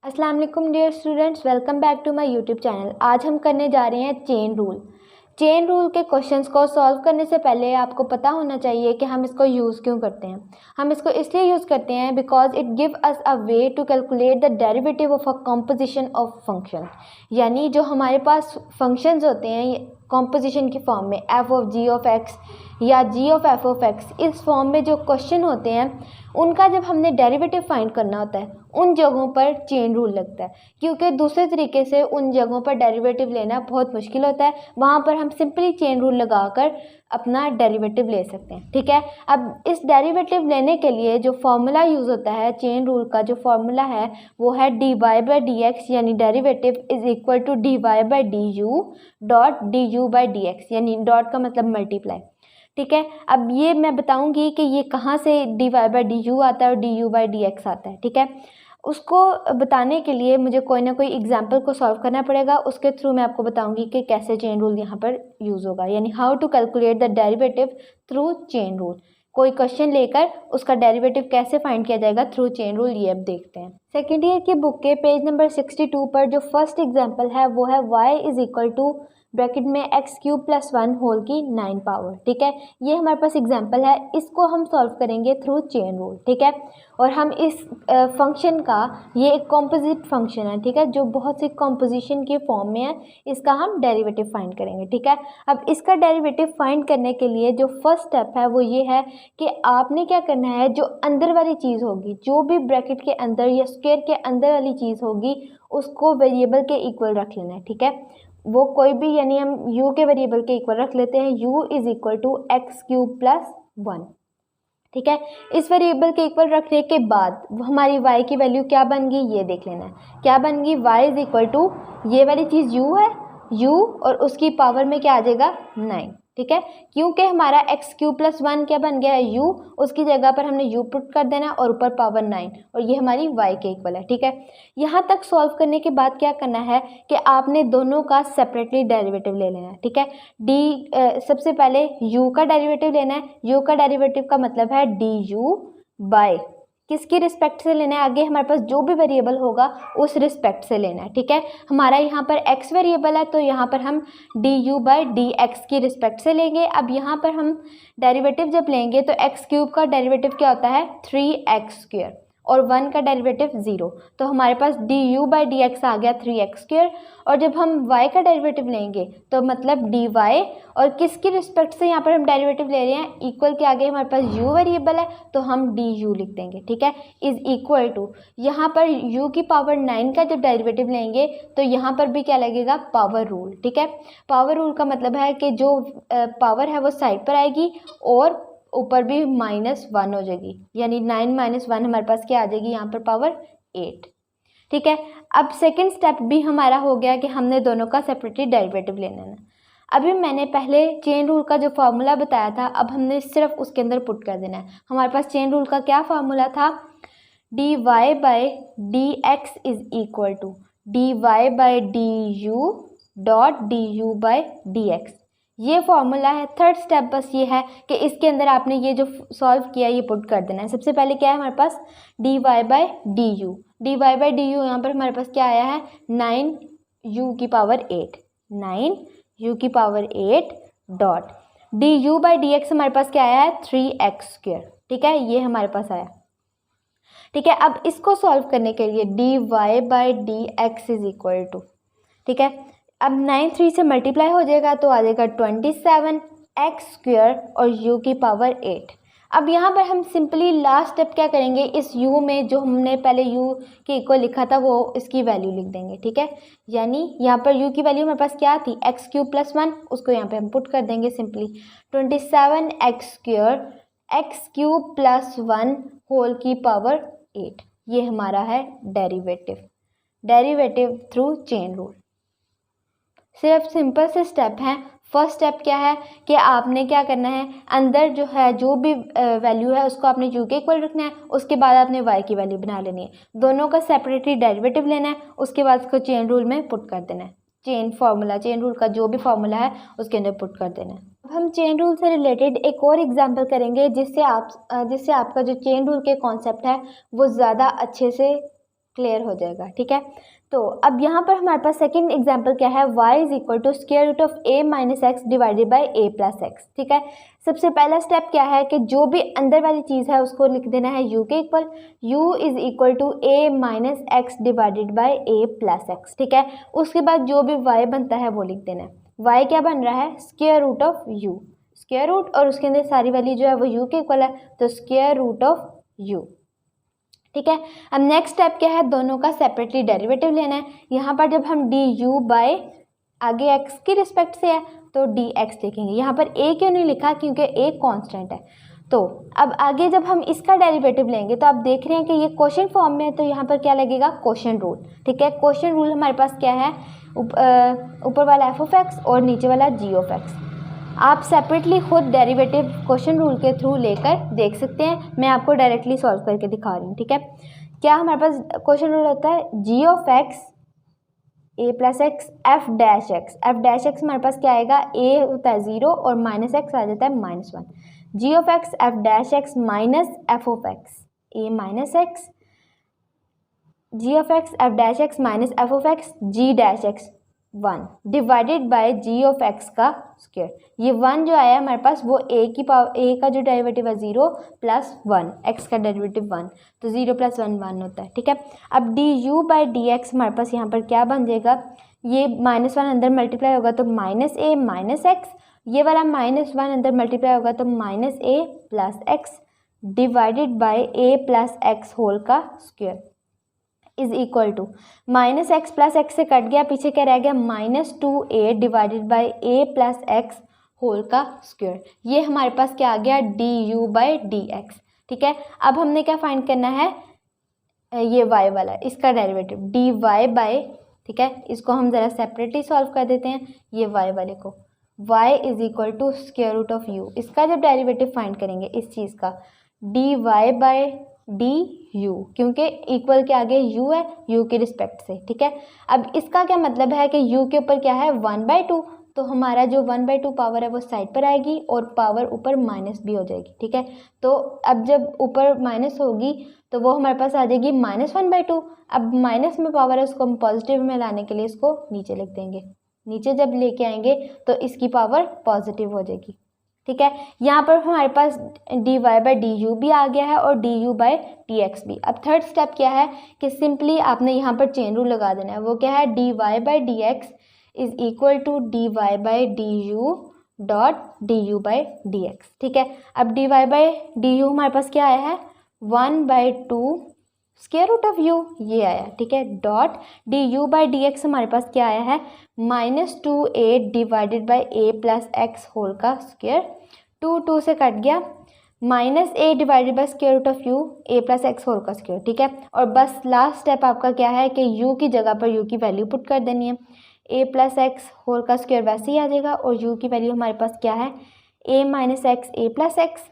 अस्सलाम वालेकुम dear students, welcome back to my YouTube channel. आज हम करने जा रहे हैं चेन रूल। चेन रूल के क्वेश्चंस को सॉल्व करने से पहले आपको पता होना चाहिए कि हम इसको यूज़ क्यों करते हैं। हम इसको इसलिए यूज़ करते हैं because it give us a way to calculate the derivative of a composition of function. यानी जो हमारे पास फंक्शंस होते हैं कॉम्पोजिशन की फॉर्म में f of g of x या g of f of x, इस फॉर्म में जो क्वेश्चन होते हैं उनका जब हमने डेरिवेटिव फाइंड करना होता है उन जगहों पर चेन रूल लगता है, क्योंकि दूसरे तरीके से उन जगहों पर डेरिवेटिव लेना बहुत मुश्किल होता है। वहाँ पर हम सिंपली चेन रूल लगाकर अपना डेरिवेटिव ले सकते हैं। ठीक है, अब इस डेरिवेटिव लेने के लिए जो फॉर्मूला यूज़ होता है चेन रूल का, जो फॉर्मूला है वो है d y by d x, यानी derivative is equal to d y by d u dot d u by d x, यानी डॉट का मतलब मल्टीप्लाई। ठीक है, अब ये मैं बताऊंगी कि ये कहाँ से d y by d u आता है और d u by d x आता है। ठीक है, उसको बताने के लिए मुझे कोई ना कोई एग्जाम्पल को सॉल्व करना पड़ेगा, उसके थ्रू मैं आपको बताऊंगी कि कैसे चेन रूल यहाँ पर यूज़ होगा, यानी how to calculate the derivative through chain rule. कोई क्वेश्चन लेकर उसका डेरिवेटिव कैसे फाइंड किया जाएगा थ्रू चेन रूल, ये अब देखते हैं। सेकेंड ईयर की बुक के पेज नंबर 62 पर जो फर्स्ट एग्जाम्पल है वो है y is equal to bracket में एक्स क्यूब प्लस 1 होल की 9 पावर। ठीक है, ये हमारे पास एग्जाम्पल है, इसको हम सॉल्व करेंगे थ्रू चेन रूल। ठीक है, और हम इस फंक्शन का, ये एक कॉम्पोजिट फंक्शन है, ठीक है, जो बहुत सी कॉम्पोजिशन के फॉर्म में है, इसका हम डेरिवेटिव फाइंड करेंगे। ठीक है, अब इसका डेरिवेटिव फाइंड करने के लिए जो फर्स्ट स्टेप है वो ये है कि आपने क्या करना है, जो अंदर वाली चीज़ होगी, जो भी ब्रैकेट के अंदर या स्क्वायर के अंदर वाली चीज़ होगी उसको वेरिएबल के इक्वल रख लेना है। ठीक है, वो कोई भी, यानी हम u के वेरिएबल के इक्वल रख लेते हैं, u is equal to x cube plus 1। ठीक है, इस वेरिएबल के इक्वल रखने के बाद हमारी y की वैल्यू क्या बन गई ये देख लेना है। क्या बन गई, y इज इक्वल टू ये वाली चीज़ u है, u और उसकी पावर में क्या आ जाएगा 9। ठीक है, क्योंकि हमारा एक्स क्यूब प्लस 1 क्या बन गया है u, उसकी जगह पर हमने u पुट कर देना और ऊपर पावर 9, और ये हमारी y के इक्वल है। ठीक है, यहाँ तक सॉल्व करने के बाद क्या करना है कि आपने दोनों का सेपरेटली डेरिवेटिव ले लेना है। ठीक है, सबसे पहले u का डेरिवेटिव लेना है। u का डेरिवेटिव का मतलब है डी यू बाय किसकी रिस्पेक्ट से लेना है, आगे हमारे पास जो भी वेरिएबल होगा उस रिस्पेक्ट से लेना है। ठीक है, हमारा यहाँ पर x वेरिएबल है तो यहाँ पर हम D u by d x की रिस्पेक्ट से लेंगे। अब यहाँ पर हम डेरिवेटिव जब लेंगे तो एक्स क्यूब का डेरिवेटिव क्या होता है 3x स्क्वायर, और 1 का डेरिवेटिव 0, तो हमारे पास d u by d x आ गया 3x स्क्वायर। और जब हम y का डेरिवेटिव लेंगे तो मतलब डी वाई, और किसकी रिस्पेक्ट से यहाँ पर हम डेरिवेटिव ले रहे हैं, इक्वल के आगे हमारे पास u वेरिएबल है तो हम डी यू लिख देंगे। ठीक है, इज इक्वल टू यहाँ पर u की पावर 9 का जब डेरिवेटिव लेंगे तो यहाँ पर भी क्या लगेगा, पावर रूल। ठीक है, पावर रूल का मतलब है कि जो पावर है वो साइड पर आएगी और ऊपर भी -1 हो जाएगी, यानी 9 - 1 हमारे पास क्या आ जाएगी यहाँ पर, पावर 8। ठीक है, अब सेकंड स्टेप भी हमारा हो गया कि हमने दोनों का सेपरेटली डेरिवेटिव लेना है। अभी मैंने पहले चेन रूल का जो फार्मूला बताया था, अब हमने सिर्फ उसके अंदर पुट कर देना है। हमारे पास चेन रूल का क्या फार्मूला था, d y by d x is equal to d y by d u dot d u by d x, ये फॉर्मूला है। थर्ड स्टेप बस ये है कि इसके अंदर आपने ये जो सॉल्व किया ये पुट कर देना है। सबसे पहले क्या है हमारे पास, d y by d u, d y by d u, यहाँ पर हमारे पास क्या आया है 9u की पावर 8, 9u की power 8 dot d u by d x हमारे पास क्या आया है 3x स्क्वायर। ठीक है, ये हमारे पास आया। ठीक है, अब इसको सॉल्व करने के लिए d y by d x is equal to, ठीक है, अब 9 3 से मल्टीप्लाई हो जाएगा तो आ जाएगा 27x स्क्वायर और u की पावर 8। अब यहाँ पर हम सिंपली लास्ट स्टेप क्या करेंगे, इस u में जो हमने पहले u के इक्वल लिखा था वो इसकी वैल्यू लिख देंगे। ठीक है, यानी यहाँ पर u की वैल्यू हमारे पास क्या थी, एक्स क्यूब प्लस 1, उसको यहाँ पे हम पुट कर देंगे simply 27x square x cube plus 1 whole की पावर 8, ये हमारा है डेरिवेटिव थ्रू चेन रूल। सिर्फ सिंपल से स्टेप हैं। फर्स्ट स्टेप क्या है कि आपने क्या करना है, अंदर जो है जो भी वैल्यू है उसको आपने u के इक्वल रखना है, उसके बाद आपने y की वैल्यू बना लेनी है, दोनों का सेपरेटली डेरिवेटिव लेना है, उसके बाद उसको चेन रूल में पुट कर देना है। चेन रूल का जो भी फार्मूला है उसके अंदर पुट कर देना है। अब हम चेन रूल से रिलेटेड एक और एग्जाम्पल करेंगे जिससे आपका जो चेन रूल के कॉन्सेप्ट है वो ज़्यादा अच्छे से क्लियर हो जाएगा। ठीक है, तो अब यहाँ पर हमारे पास सेकंड एग्जांपल क्या है, y is equal to square root of a minus x divided by a plus x. ठीक है, सबसे पहला स्टेप क्या है कि जो भी अंदर वाली चीज़ है उसको लिख देना है u के equal, u is equal to a minus x divided by a plus x. ठीक है, उसके बाद जो भी y बनता है वो लिख देना है। y क्या बन रहा है, square root of u, square root और उसके अंदर सारी वैल्यू जो है वो u के इक्वल है, तो स्क्वायर रूट ऑफ u। ठीक है, अब नेक्स्ट स्टेप क्या है, दोनों का सेपरेटली डेरिवेटिव लेना है। यहाँ पर जब हम डी यू बाय आगे x की रिस्पेक्ट से है तो डी एक्स लिखेंगे। यहाँ पर a क्यों नहीं लिखा, क्योंकि a कांस्टेंट है। तो अब आगे जब हम इसका डेरिवेटिव लेंगे तो आप देख रहे हैं कि ये क्वेश्चन फॉर्म में है, तो यहाँ पर क्या लगेगा, क्वेश्चन रूल। ठीक है, क्वेश्चन रूल हमारे पास क्या है, ऊपर वाला एफ ऑफ एक्स और नीचे वाला जी ऑफ एक्स। आप सेपरेटली खुद डेरिवेटिव क्वेश्चन रूल के थ्रू लेकर देख सकते हैं, मैं आपको डायरेक्टली सॉल्व करके दिखा रही हूँ। ठीक है, क्या हमारे पास क्वेश्चन रूल होता है, g of x a plus x f dash x. F dash x हमारे पास क्या आएगा, ए होता है 0 और माइनस एक्स आ जाता है -1। G of x f dash x minus f of x a minus x, g of x f dash x minus f of x g dash x 1 divided by g of x का square. ये 1 जो आया हमारे पास वो a की power, a का जो derivative है 0 प्लस 1, x का डेरिवेटिव 1, तो 0 प्लस 1 1 होता है। ठीक है, अब D u by d x हमारे पास यहाँ पर क्या बन जाएगा, ये -1 अंदर मल्टीप्लाई होगा तो माइनस ए माइनस एक्स, ये वाला -1 अंदर मल्टीप्लाई होगा तो minus a plus x divided by a plus x whole का square is equal to minus x plus x से कट गया, पीछे क्या रह गया, -2a divided by a plus x whole का स्क्वायर। ये हमारे पास क्या आ गया, d u by d x. ठीक है, अब हमने क्या फाइंड करना है, ये y वाला, इसका डेरिवेटिव डी वाई बाई, ठीक है, इसको हम ज़रा सेपरेटली सॉल्व कर देते हैं, ये y वाले को, y is equal to square root of u, इसका जब डेरिवेटिव फाइंड करेंगे इस चीज़ का, d y by d u, क्योंकि इक्वल के आगे u है, u की रिस्पेक्ट से। ठीक है, अब इसका क्या मतलब है कि u के ऊपर क्या है 1/2, तो हमारा जो 1/2 पावर है वो साइड पर आएगी और पावर ऊपर माइनस भी हो जाएगी। ठीक है, तो अब जब ऊपर माइनस होगी तो वो हमारे पास आ जाएगी -1/2। अब माइनस में पावर है, उसको हम पॉजिटिव में लाने के लिए इसको नीचे लिख देंगे, नीचे जब लेके आएंगे तो इसकी पावर पॉजिटिव हो जाएगी। ठीक है, यहाँ पर हमारे पास d y by d u भी आ गया है और d u by d x भी। अब थर्ड स्टेप क्या है कि सिंपली आपने यहाँ पर चेन रूल लगा देना है, वो क्या है, d y by d x is equal to d y by d u dot d u by d x. ठीक है, अब d y by d u हमारे पास क्या आया है, 1/2 स्क्वायर रूट ऑफ यू, ये आया। ठीक है, dot d u by d x हमारे पास क्या आया है, -2a divided by a plus x whole का स्क्वायर, 2 से कट गया, -a divided by square root of u a plus x whole का स्क्वायर। ठीक है, और बस लास्ट स्टेप आपका क्या है कि u की जगह पर u की वैल्यू पुट कर देनी है, a प्लस एक्स होल का स्क्वायर वैसे ही आ जाएगा और u की वैल्यू हमारे पास क्या है, a minus x a plus x.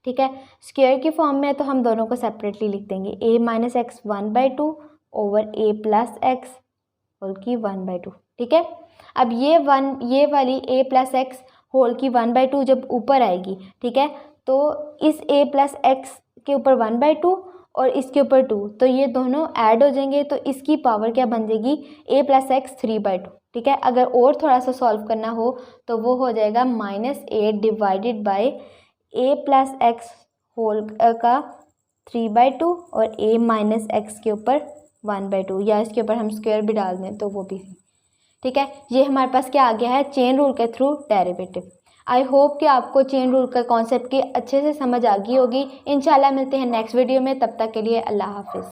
ठीक है, स्क्वायर की फॉर्म में है तो हम दोनों को सेपरेटली लिख देंगे, a minus x 1/2 over a plus x whole की 1/2। ठीक है, अब ये वाली a प्लस एक्स होल की 1/2 जब ऊपर आएगी, ठीक है, तो इस a प्लस एक्स के ऊपर 1/2 और इसके ऊपर 2, तो ये दोनों ऐड हो जाएंगे, तो इसकी पावर क्या बन जाएगी, a प्लस एक्स 3/2। ठीक है, अगर और थोड़ा सा सॉल्व करना हो तो वो हो जाएगा -a divided by a plus x whole का 3/2 और a माइनस एक्स के ऊपर 1/2, या इसके ऊपर हम स्क्वायर भी डाल दें तो वो भी। ठीक है, ये हमारे पास क्या आ गया है, चेन रूल के थ्रू डेरिवेटिव। आई होप कि आपको चेन रूल का कॉन्सेप्ट की अच्छे से समझ आ गई होगी। इंशाल्लाह मिलते हैं नेक्स्ट वीडियो में, तब तक के लिए अल्लाह हाफिज़।